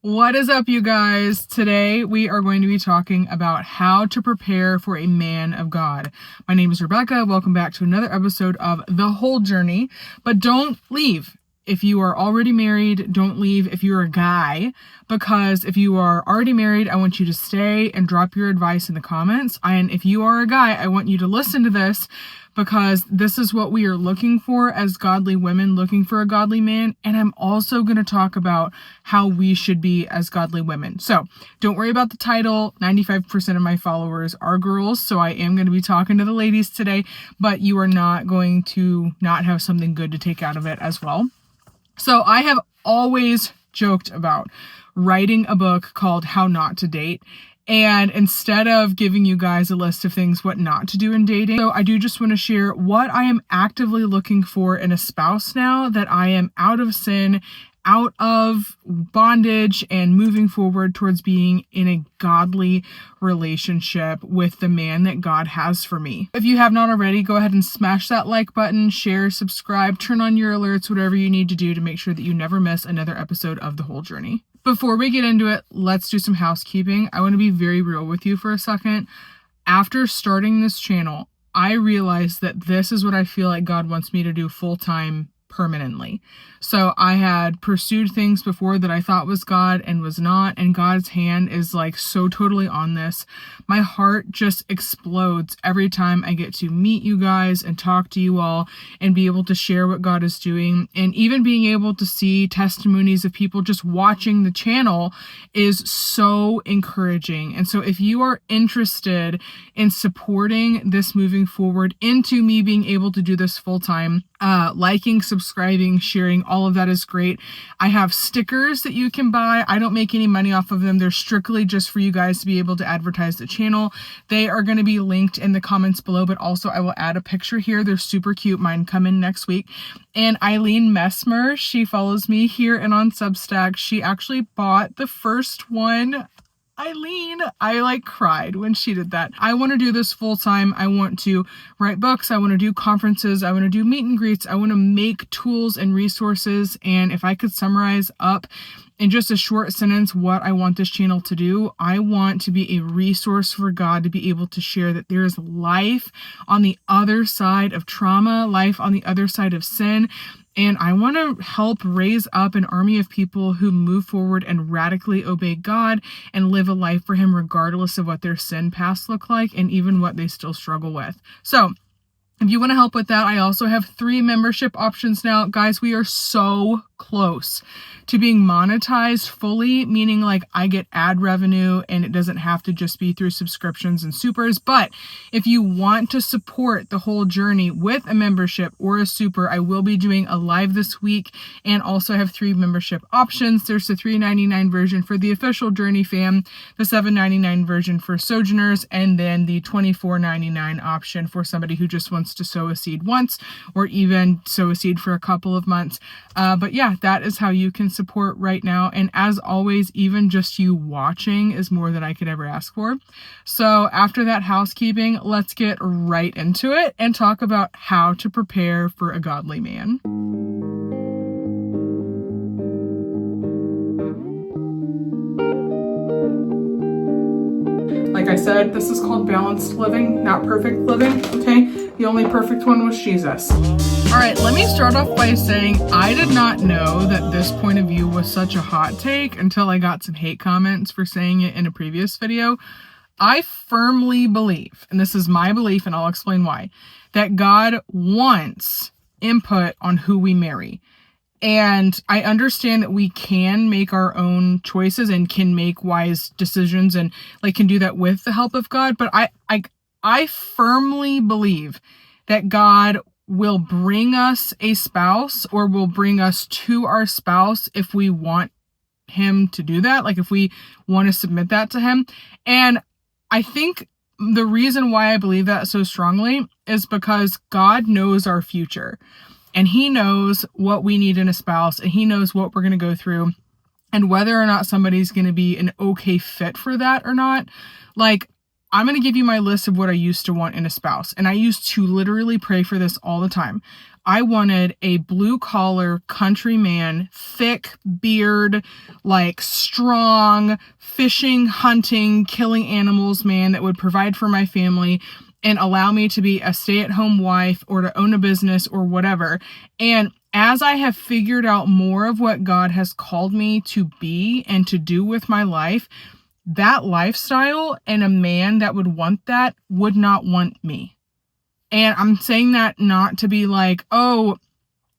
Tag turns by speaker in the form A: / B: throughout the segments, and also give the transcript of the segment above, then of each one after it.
A: What is up, you guys? Today we are going to be talking about how to prepare for a man of God. My name is Rebecca. Welcome back to another episode of The Whole Journey. But don't leave. If you are already married, don't leave if you're a guy, because if you are already married, I want you to stay and drop your advice in the comments. And if you are a guy, I want you to listen to this, because this is what we are looking for as godly women, looking for a godly man. And I'm also going to talk about how we should be as godly women. So don't worry about the title. 95% of my followers are girls, so I am going to be talking to the ladies today, but you are not going to not have something good to take out of it as well. So I have always joked about writing a book called How Not to Date. And instead of giving you guys a list of things what not to do in dating, so I do just want to share what I am actively looking for in a spouse now that I am out of sin, out of bondage, and moving forward towards being in a godly relationship with the man that God has for me. If you have not already, go ahead and smash that like button, share, subscribe, turn on your alerts, whatever you need to do to make sure that you never miss another episode of The Whole Journey. Before we get into it, let's do some housekeeping. I want to be very real with you for a second. After starting this channel, I realized that this is what I feel like God wants me to do full-time permanently. So I had pursued things before that I thought was God and was not, and God's hand is like so totally on this. My heart just explodes every time I get to meet you guys and talk to you all and be able to share what God is doing, and even being able to see testimonies of people just watching the channel is so encouraging. And so if you are interested in supporting this moving forward into me being able to do this full time, liking, subscribing, sharing, all of that is great. I have stickers that you can buy. I don't make any money off of them. They're strictly just for you guys to be able to advertise the channel. They are going to be linked in the comments below, but also I will add a picture here. They're super cute. Mine come in next week. And Eileen Messmer, she follows me here and on Substack. She actually bought the first one. Eileen, I cried when she did that. I want to do this full time. I want to write books. I want to do conferences. I want to do meet and greets. I want to make tools and resources. And if I could summarize up in just a short sentence what I want this channel to do, I want to be a resource for God to be able to share that there is life on the other side of trauma, life on the other side of sin. And I want to help raise up an army of people who move forward and radically obey God and live a life for Him regardless of what their sin past look like and even what they still struggle with. So if you want to help with that, I also have 3 membership options now. Guys, we are so close to being monetized fully, meaning like I get ad revenue and it doesn't have to just be through subscriptions and supers. But if you want to support the whole journey with a membership or a super, I will be doing a live this week and also have 3 membership options. There's the $3.99 version for the official Journey fam, the $7.99 version for Sojourners, and then the $24.99 option for somebody who just wants to sow a seed once or even sow a seed for a couple of months. But yeah, that is how you can support right now. And as always, even just you watching is more than I could ever ask for. So after that housekeeping, let's get right into it and talk about how to prepare for a godly man. Like I said, this is called balanced living, not perfect living, okay? The only perfect one was Jesus. All right, let me start off by saying I did not know that this point of view was such a hot take until I got some hate comments for saying it in a previous video. I firmly believe, and this is my belief and I'll explain why, that God wants input on who we marry. And I understand that we can make our own choices and can make wise decisions and can do that with the help of God. But I firmly believe that God will bring us a spouse or will bring us to our spouse if we want Him to do that. If we want to submit that to Him. And I think the reason why I believe that so strongly is because God knows our future. And He knows what we need in a spouse, and He knows what we're going to go through, and whether or not somebody's going to be an okay fit for that or not. I'm going to give you my list of what I used to want in a spouse. And I used to literally pray for this all the time. I wanted a blue collar country man, thick beard, like strong, fishing, hunting, killing animals man that would provide for my family and allow me to be a stay-at-home wife or to own a business or whatever. And as I have figured out more of what God has called me to be and to do with my life, that lifestyle and a man that would want that would not want me. And I'm saying that not to be like, oh,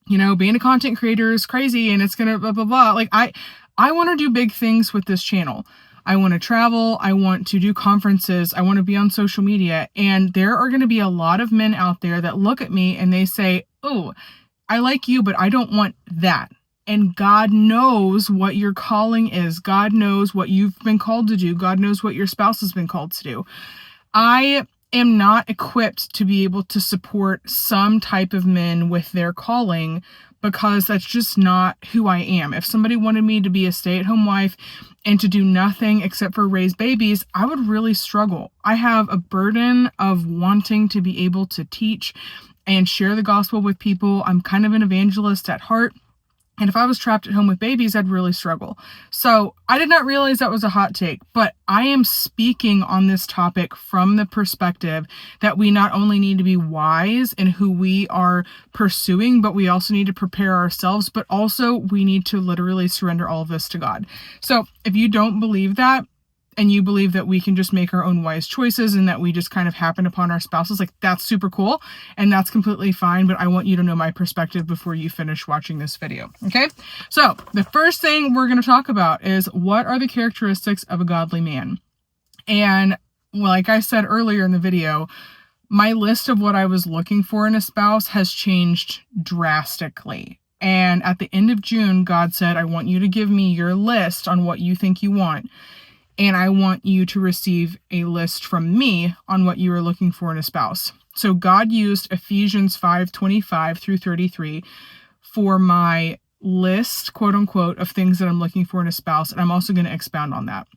A: being a content creator is crazy and it's gonna blah, blah, blah. Like I want to do big things with this channel. I want to travel. I want to do conferences. I want to be on social media. And there are going to be a lot of men out there that look at me and they say, oh, I like you, but I don't want that. And God knows what your calling is. God knows what you've been called to do. God knows what your spouse has been called to do. I am not equipped to be able to support some type of men with their calling because that's just not who I am. If somebody wanted me to be a stay-at-home wife and to do nothing except for raise babies, I would really struggle. I have a burden of wanting to be able to teach and share the gospel with people. I'm kind of an evangelist at heart. And if I was trapped at home with babies, I'd really struggle. So I did not realize that was a hot take, but I am speaking on this topic from the perspective that we not only need to be wise in who we are pursuing, but we also need to prepare ourselves, but also we need to literally surrender all of this to God. So if you don't believe that, and you believe that we can just make our own wise choices and that we just kind of happen upon our spouses, like that's super cool and that's completely fine, but I want you to know my perspective before you finish watching this video, okay? So the first thing we're going to talk about is what are the characteristics of a godly man? And like I said earlier in the video, my list of what I was looking for in a spouse has changed drastically. And at the end of June, God said, I want you to give me your list on what you think you want. And I want you to receive a list from me on what you are looking for in a spouse. So God used Ephesians 5:25 through 33 for my list, quote unquote, of things that I'm looking for in a spouse. And I'm also going to expound on that.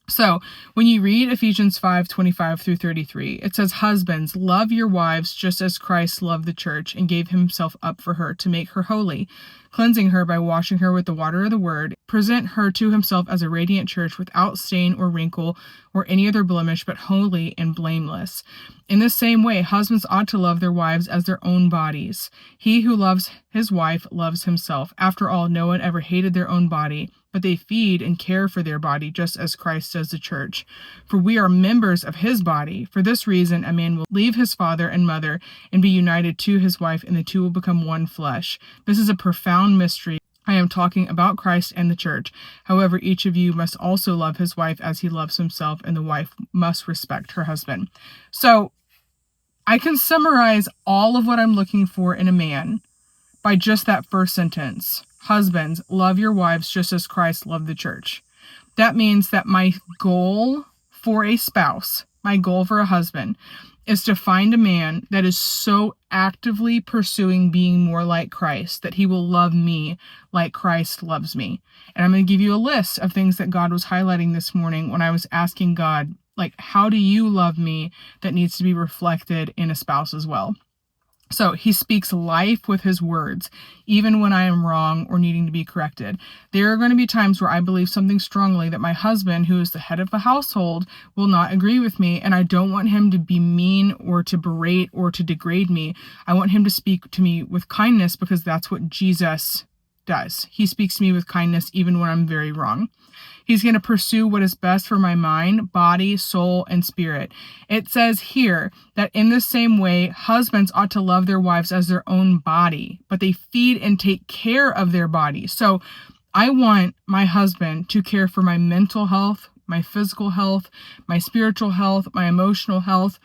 A: So when you read Ephesians 5:25 through 33, it says, husbands, love your wives just as Christ loved the church and gave himself up for her to make her holy, cleansing her by washing her with the water of the word, present her to himself as a radiant church without stain or wrinkle or any other blemish, but holy and blameless. In the same way, husbands ought to love their wives as their own bodies. He who loves his wife loves himself. After all, no one ever hated their own body, but they feed and care for their body just as Christ does the church. For we are members of his body. For this reason, a man will leave his father and mother and be united to his wife, and the two will become one flesh. This is a profound mystery. I am talking about Christ and the church. However, each of you must also love his wife as he loves himself, and the wife must respect her husband. So I can summarize all of what I'm looking for in a man by just that first sentence. Husbands, love your wives just as Christ loved the church. That means that my goal for a spouse, my goal for a husband, is to find a man that is so actively pursuing being more like Christ that he will love me like Christ loves me. And I'm going to give you a list of things that God was highlighting this morning when I was asking God, like, how do you love me that needs to be reflected in a spouse as well? So he speaks life with his words, even when I am wrong or needing to be corrected. There are going to be times where I believe something strongly that my husband, who is the head of the household, will not agree with me, and I don't want him to be mean or to berate or to degrade me. I want him to speak to me with kindness because that's what Jesus does. He speaks to me with kindness even when I'm very wrong. He's going to pursue what is best for my mind, body, soul, and spirit. It says here that in the same way, husbands ought to love their wives as their own body, but they feed and take care of their body. So I want my husband to care for my mental health, my physical health, my spiritual health, my emotional health,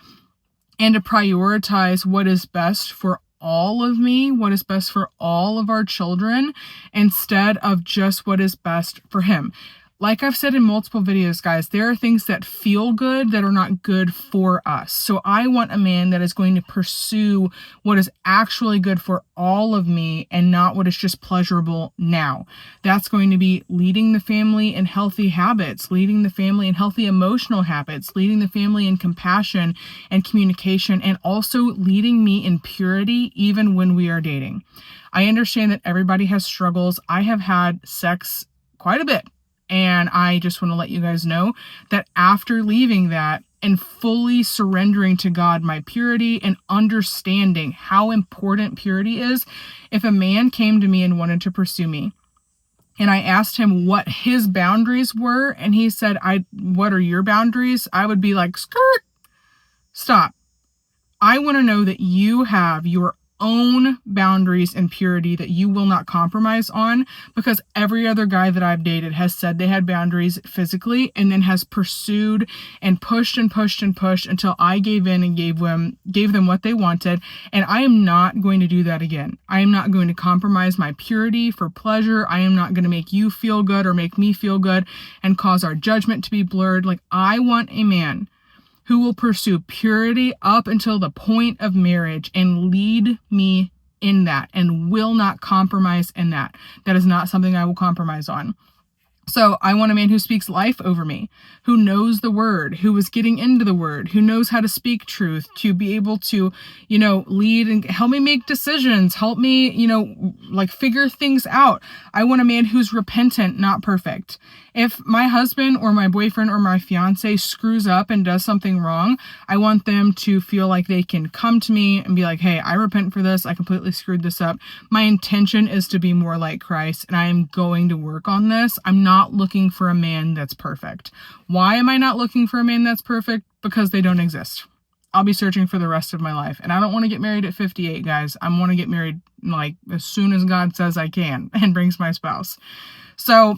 A: and to prioritize what is best for all of me, what is best for all of our children, instead of just what is best for him. Like I've said in multiple videos, guys, there are things that feel good that are not good for us. So I want a man that is going to pursue what is actually good for all of me and not what is just pleasurable now. That's going to be leading the family in healthy habits, leading the family in healthy emotional habits, leading the family in compassion and communication, and also leading me in purity even when we are dating. I understand that everybody has struggles. I have had sex quite a bit. And I just want to let you guys know that after leaving that and fully surrendering to God my purity and understanding how important purity is, if a man came to me and wanted to pursue me, and I asked him what his boundaries were, and he said, what are your boundaries? I would be like, skirt, stop. I want to know that you have your own boundaries and purity that you will not compromise on, because every other guy that I've dated has said they had boundaries physically and then has pursued and pushed and pushed and pushed until I gave in and gave them what they wanted. And I am not going to do that again. I am not going to compromise my purity for pleasure. I am not going to make you feel good or make me feel good and cause our judgment to be blurred. Like, I want a man who will pursue purity up until the point of marriage and lead me in that and will not compromise in that. That is not something I will compromise on. So I want a man who speaks life over me, who knows the word, who is getting into the word, who knows how to speak truth, to be able to, lead and help me make decisions, help me, figure things out. I want a man who's repentant, not perfect. If my husband or my boyfriend or my fiance screws up and does something wrong, I want them to feel like they can come to me and be like, hey, I repent for this. I completely screwed this up. My intention is to be more like Christ, and I am going to work on this. I'm not looking for a man that's perfect. Why am I not looking for a man that's perfect? Because they don't exist. I'll be searching for the rest of my life. And I don't want to get married at 58, guys. I want to get married as soon as God says I can and brings my spouse. So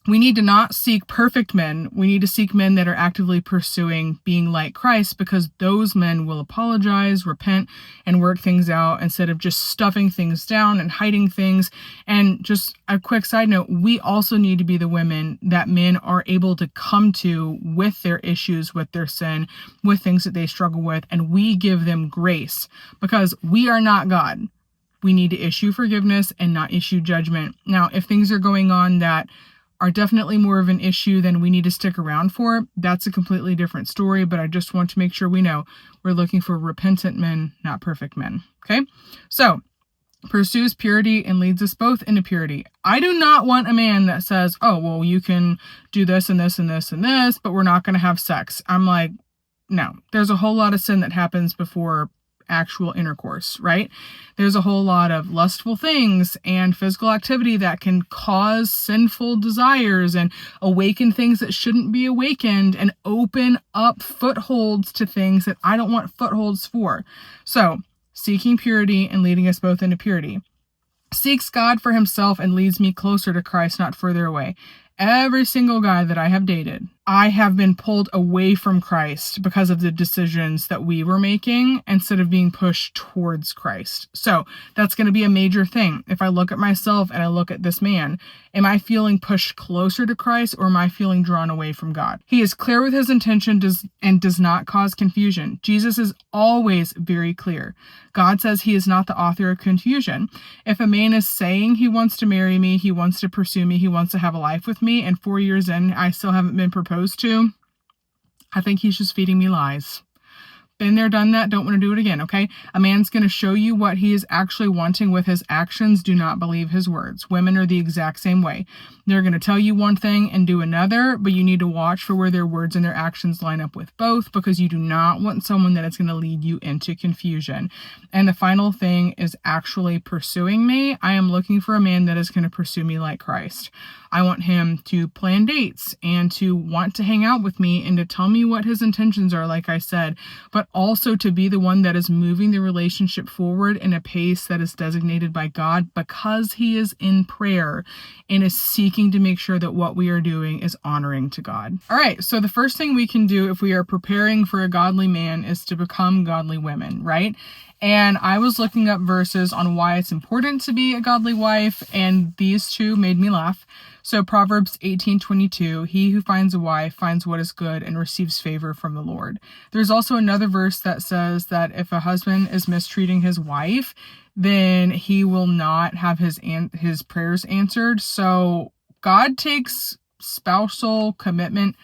A: we need to not seek perfect men. We need to seek men that are actively pursuing being like Christ, because those men will apologize, repent, and work things out instead of just stuffing things down and hiding things. And just a quick side note, we also need to be the women that men are able to come to with their issues, with their sin, with things that they struggle with, and we give them grace, because we are not God. We need to issue forgiveness and not issue judgment. Now, if things are going on that are definitely more of an issue than we need to stick around for, that's a completely different story. But I just want to make sure we know we're looking for repentant men, not perfect men. Okay? So, pursues purity and leads us both into purity. I do not want a man that says, oh, well, you can do this and this and this and this, but we're not going to have sex. I'm like, no, there's a whole lot of sin that happens before actual intercourse, right? There's a whole lot of lustful things and physical activity that can cause sinful desires and awaken things that shouldn't be awakened and open up footholds to things that I don't want footholds for. So, seeking purity and leading us both into purity. Seeks God for himself and leads me closer to Christ, not further away. Every single guy that I have dated, I have been pulled away from Christ because of the decisions that we were making instead of being pushed towards Christ. So that's going to be a major thing. If I look at myself and I look at this man, am I feeling pushed closer to Christ, or am I feeling drawn away from God? He is clear with his intention and does not cause confusion. Jesus is always very clear. God says he is not the author of confusion. If a man is saying he wants to marry me, he wants to pursue me, he wants to have a life with me, and 4 years in, I still haven't been proposed to, I think he's just feeding me lies. Been there, done that, don't want to do it again, okay? A man's going to show you what he is actually wanting with his actions. Do not believe his words. Women are the exact same way. They're going to tell you one thing and do another, but you need to watch for where their words and their actions line up with both, because you do not want someone that is going to lead you into confusion. And the final thing is actually pursuing me. I am looking for a man that is going to pursue me like Christ. I want him to plan dates and to want to hang out with me and to tell me what his intentions are, like I said, but also to be the one that is moving the relationship forward in a pace that is designated by God, because he is in prayer and is seeking to make sure that what we are doing is honoring to God. All right, so the first thing we can do if we are preparing for a godly man is to become godly women, right? And I was looking up verses on why it's important to be a godly wife, and these two made me laugh. So Proverbs 18:22, he who finds a wife finds what is good and receives favor from the Lord. There's also another verse that says that if a husband is mistreating his wife, then he will not have his prayers answered. So God takes spousal commitment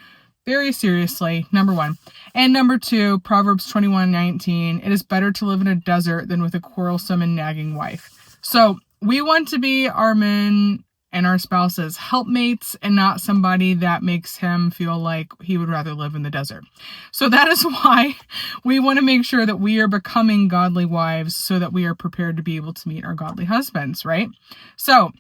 A: very seriously, number one. And number two, Proverbs 21:19, it is better to live in a desert than with a quarrelsome and nagging wife. So we want to be our men and our spouses helpmates and not somebody that makes him feel like he would rather live in the desert. So that is why we want to make sure that we are becoming godly wives so that we are prepared to be able to meet our godly husbands, right? So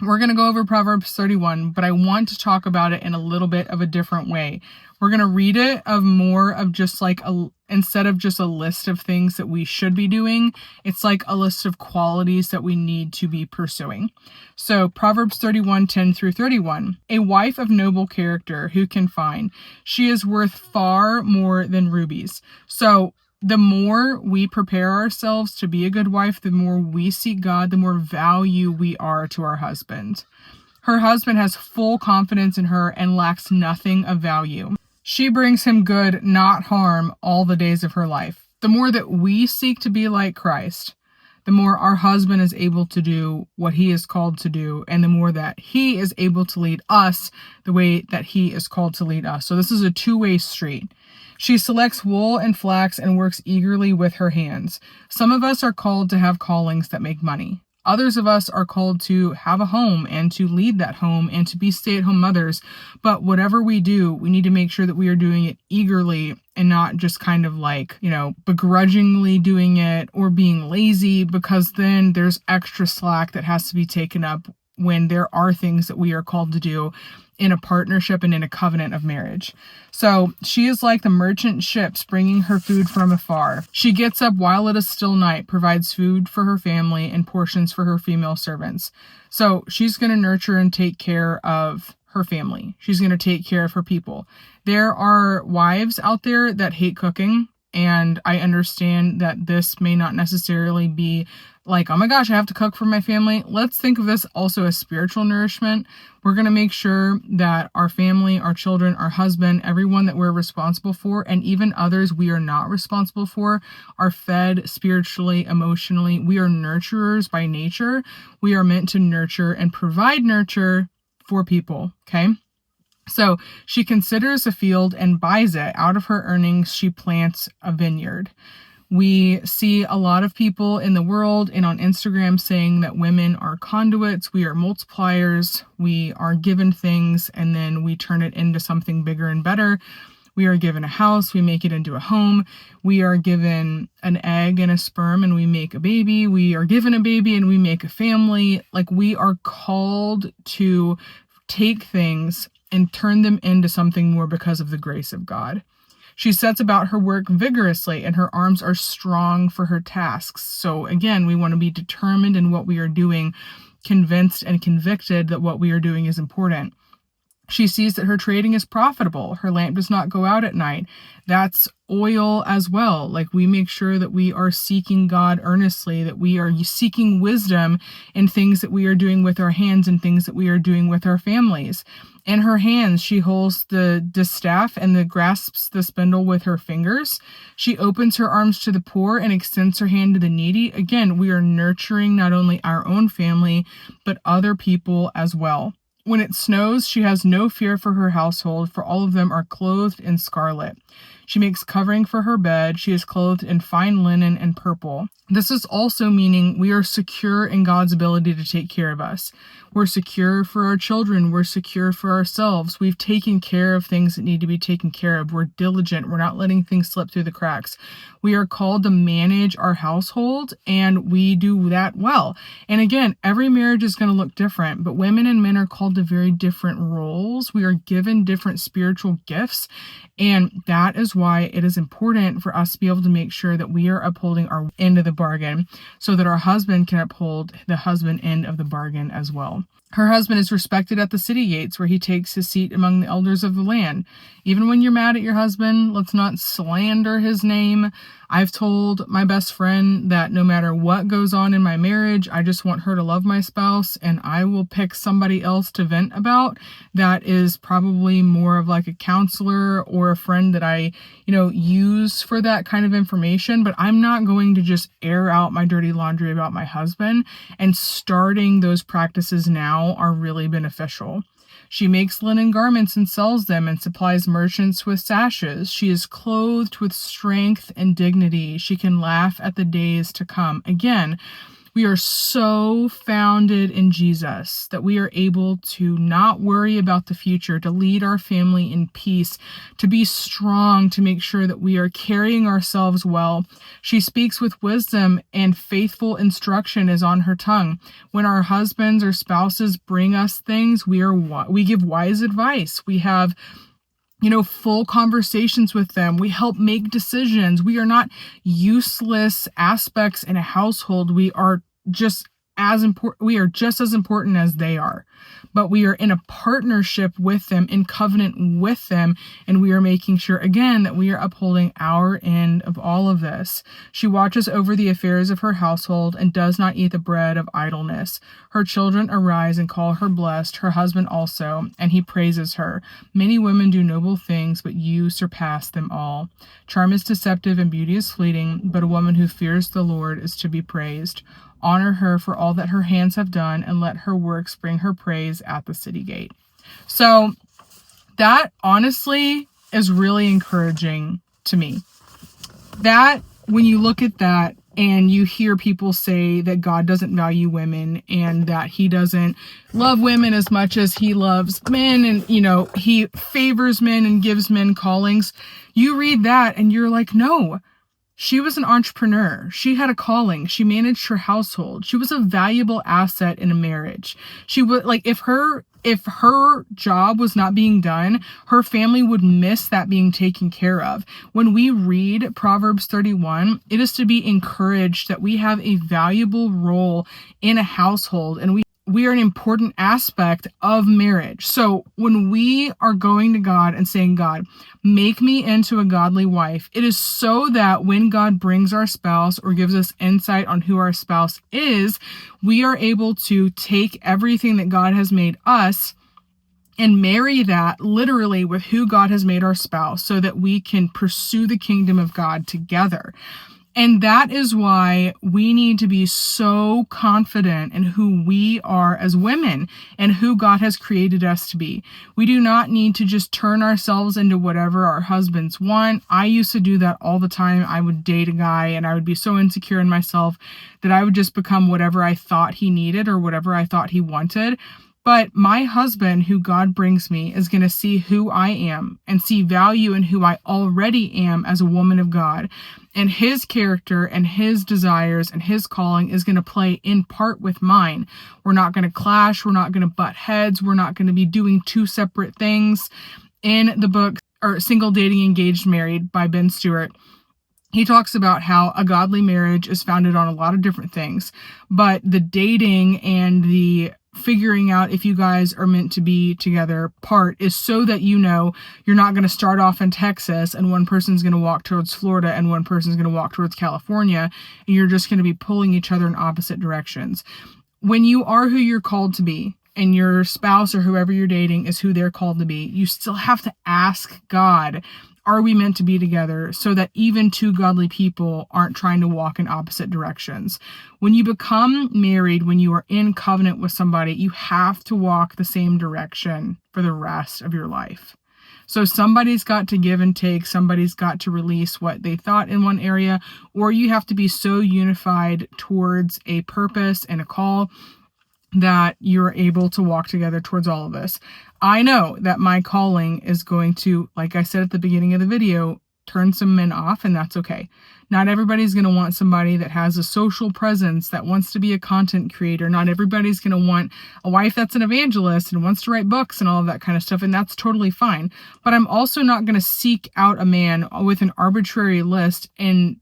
A: we're going to go over Proverbs 31, but I want to talk about it in a little bit of a different way. We're going to read it of more of just like instead of just a list of things that we should be doing, it's like a list of qualities that we need to be pursuing. So Proverbs 31:10 through 31, a wife of noble character who can find? She is worth far more than rubies. So the more we prepare ourselves to be a good wife, the more we seek God, the more value we are to our husband. Her husband has full confidence in her and lacks nothing of value. She brings him good, not harm, all the days of her life. The more that we seek to be like Christ, the more our husband is able to do what he is called to do, and the more that he is able to lead us the way that he is called to lead us. So this is a two-way street. She selects wool and flax and works eagerly with her hands. Some of us are called to have callings that make money. Others of us are called to have a home and to lead that home and to be stay-at-home mothers. But whatever we do, we need to make sure that we are doing it eagerly and not just kind of like, begrudgingly doing it or being lazy, because then there's extra slack that has to be taken up when there are things that we are called to do in a partnership and in a covenant of marriage. So she is like the merchant ships bringing her food from afar. She gets up while it is still night, provides food for her family and portions for her female servants. So she's going to nurture and take care of her family. She's going to take care of her people. There are wives out there that hate cooking, and I understand that this may not necessarily be like, oh my gosh, I have to cook for my family. Let's think of this also as spiritual nourishment. We're going to make sure that our family, our children, our husband, everyone that we're responsible for, and even others we are not responsible for, are fed spiritually, emotionally. We are nurturers by nature. We are meant to nurture and provide nurture for people, okay? So she considers a field and buys it. Out of her earnings, she plants a vineyard. We see a lot of people in the world and on Instagram saying that women are conduits, we are multipliers, we are given things, and then we turn it into something bigger and better. We are given a house, we make it into a home. We are given an egg and a sperm and we make a baby. We are given a baby and we make a family. Like, we are called to take things and turn them into something more because of the grace of God. She sets about her work vigorously, and her arms are strong for her tasks. So again, we want to be determined in what we are doing, convinced and convicted that what we are doing is important. She sees that her trading is profitable. Her lamp does not go out at night. That's oil as well. Like, we make sure that we are seeking God earnestly, that we are seeking wisdom in things that we are doing with our hands and things that we are doing with our families. In her hands, she holds the distaff and grasps the spindle with her fingers. She opens her arms to the poor and extends her hand to the needy. Again, we are nurturing not only our own family, but other people as well. When it snows, she has no fear for her household, for all of them are clothed in scarlet. She makes covering for her bed. She is clothed in fine linen and purple. This is also meaning we are secure in God's ability to take care of us. We're secure for our children. We're secure for ourselves. We've taken care of things that need to be taken care of. We're diligent. We're not letting things slip through the cracks. We are called to manage our household, and we do that well. And again, every marriage is going to look different, but women and men are called to very different roles. We are given different spiritual gifts, and that is why it is important for us to be able to make sure that we are upholding our end of the bargain so that our husband can uphold the husband end of the bargain as well. Her husband is respected at the city gates, where he takes his seat among the elders of the land. Even when you're mad at your husband, let's not slander his name. I've told my best friend that no matter what goes on in my marriage, I just want her to love my spouse, and I will pick somebody else to vent about that is probably more of like a counselor or a friend that I, use for that kind of information. But I'm not going to just air out my dirty laundry about my husband, and starting those practices now are really beneficial. She makes linen garments and sells them and supplies merchants with sashes. She is clothed with strength and dignity. She can laugh at the days to come. Again, we are so founded in Jesus that we are able to not worry about the future, to lead our family in peace, to be strong, to make sure that we are carrying ourselves well. She speaks with wisdom, and faithful instruction is on her tongue. When our husbands or spouses bring us things, we give wise advice. We have full conversations with them. We help make decisions. We are not useless aspects in a household. We are just as important. We are just as important as they are, but we are in a partnership with them, in covenant with them. And we are making sure, again, that we are upholding our end of all of this. She watches over the affairs of her household and does not eat the bread of idleness. Her children arise and call her blessed, her husband also, and he praises her. Many women do noble things, but you surpass them all. Charm is deceptive and beauty is fleeting, but a woman who fears the Lord is to be praised. Honor her for all that her hands have done, and let her works bring her praise at the city gate. So that honestly is really encouraging to me. That when you look at that and you hear people say that God doesn't value women and that he doesn't love women as much as he loves men, and he favors men and gives men callings, you read that and you're like, no. She was an entrepreneur. She had a calling. She managed her household. She was a valuable asset in a marriage. She would if her job was not being done, her family would miss that being taken care of. When we read Proverbs 31, it is to be encouraged that we have a valuable role in a household, and we are an important aspect of marriage. So when we are going to God and saying, God, make me into a godly wife, it is so that when God brings our spouse or gives us insight on who our spouse is, we are able to take everything that God has made us and marry that literally with who God has made our spouse, so that we can pursue the kingdom of God together. And that is why we need to be so confident in who we are as women and who God has created us to be. We do not need to just turn ourselves into whatever our husbands want. I used to do that all the time. I would date a guy and I would be so insecure in myself that I would just become whatever I thought he needed or whatever I thought he wanted. But my husband, who God brings me, is going to see who I am and see value in who I already am as a woman of God. And his character and his desires and his calling is going to play in part with mine. We're not going to clash. We're not going to butt heads. We're not going to be doing two separate things. In the book, Single, Dating, Engaged, Married by Ben Stewart, he talks about how a godly marriage is founded on a lot of different things, but the dating and the figuring out if you guys are meant to be together part is so that you're not going to start off in Texas and one person's going to walk towards Florida and one person's going to walk towards California, and you're just going to be pulling each other in opposite directions. When you are who you're called to be, and your spouse or whoever you're dating is who they're called to be, you still have to ask God, are we meant to be together, so that even two godly people aren't trying to walk in opposite directions. When you become married, when you are in covenant with somebody, you have to walk the same direction for the rest of your life. So somebody's got to give and take, somebody's got to release what they thought in one area, or you have to be so unified towards a purpose and a call that you're able to walk together towards all of this. I know that my calling is going to, like I said at the beginning of the video, turn some men off, and that's okay. Not everybody's going to want somebody that has a social presence, that wants to be a content creator. Not everybody's going to want a wife that's an evangelist and wants to write books and all of that kind of stuff, and that's totally fine. But I'm also not going to seek out a man with an arbitrary list and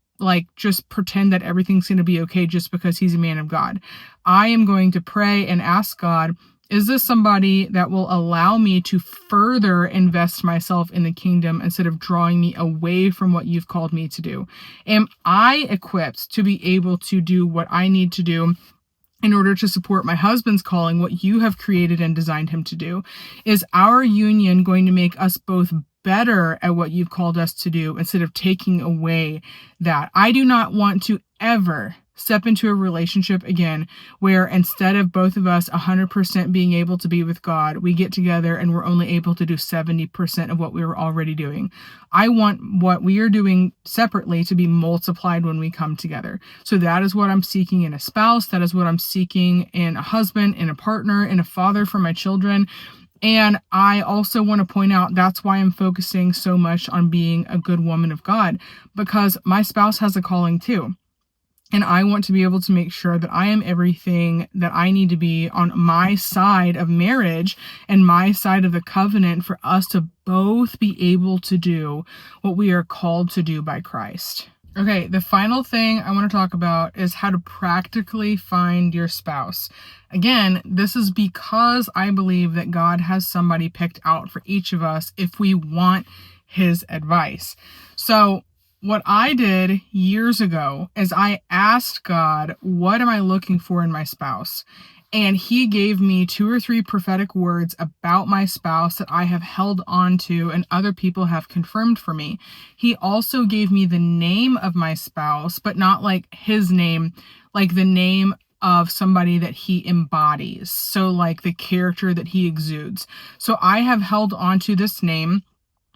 A: just pretend that everything's going to be okay just because he's a man of God. I am going to pray and ask God, is this somebody that will allow me to further invest myself in the kingdom instead of drawing me away from what you've called me to do? Am I equipped to be able to do what I need to do in order to support my husband's calling, what you have created and designed him to do? Is our union going to make us both better at what you've called us to do instead of taking away that? I do not want to ever step into a relationship again where instead of both of us 100% being able to be with God, we get together and we're only able to do 70% of what we were already doing. I want what we are doing separately to be multiplied when we come together. So that is what I'm seeking in a spouse. That is what I'm seeking in a husband, in a partner, in a father for my children. And I also want to point out that's why I'm focusing so much on being a good woman of God, because my spouse has a calling too. And I want to be able to make sure that I am everything that I need to be on my side of marriage and my side of the covenant for us to both be able to do what we are called to do by Christ. Okay, the final thing I want to talk about is how to practically find your spouse. Again, this is because I believe that God has somebody picked out for each of us if we want his advice. So what I did years ago is I asked God, what am I looking for in my spouse? And he gave me 2 or 3 prophetic words about my spouse that I have held on to and other people have confirmed for me. He also gave me the name of my spouse, but not like his name, like the name of somebody that he embodies. So like the character that he exudes. So I have held on to this name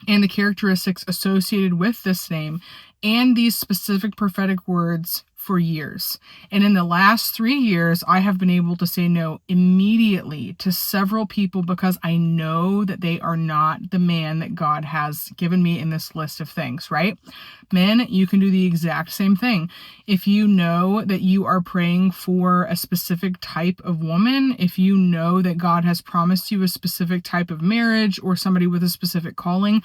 A: and the characteristics associated with this name and these specific prophetic words for years. And in the last 3 years, I have been able to say no immediately to several people because I know that they are not the man that God has given me in this list of things, right? Men, you can do the exact same thing. If you know that you are praying for a specific type of woman, if you know that God has promised you a specific type of marriage or somebody with a specific calling,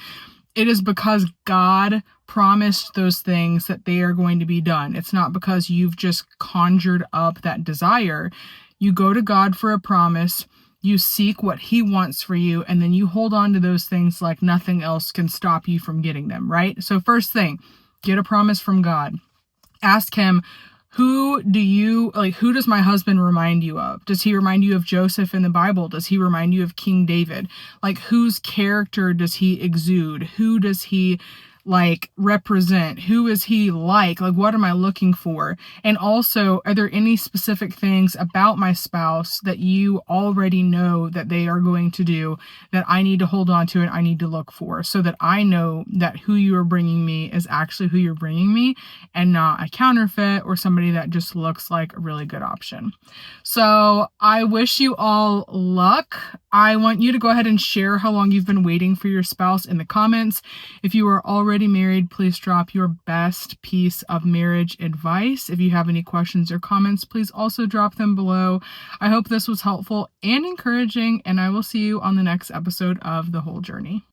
A: it is because God promised those things that they are going to be done. It's not because you've just conjured up that desire. You go to God for a promise, you seek what he wants for you, and then you hold on to those things like nothing else can stop you from getting them, right? So first thing, get a promise from God. Ask him, who does my husband remind you of? Does he remind you of Joseph in the Bible? Does he remind you of King David? Like, whose character does he exude? Who does he represent? Who is he like? What am I looking for? And also, are there any specific things about my spouse that you already know that they are going to do that I need to hold on to and I need to look for so that I know that who you are bringing me is actually who you're bringing me and not a counterfeit or somebody that just looks like a really good option. So I wish you all luck. I want you to go ahead and share how long you've been waiting for your spouse in the comments. If you are already married, please drop your best piece of marriage advice. If you have any questions or comments, please also drop them below. I hope this was helpful and encouraging, and I will see you on the next episode of The Whole Journey.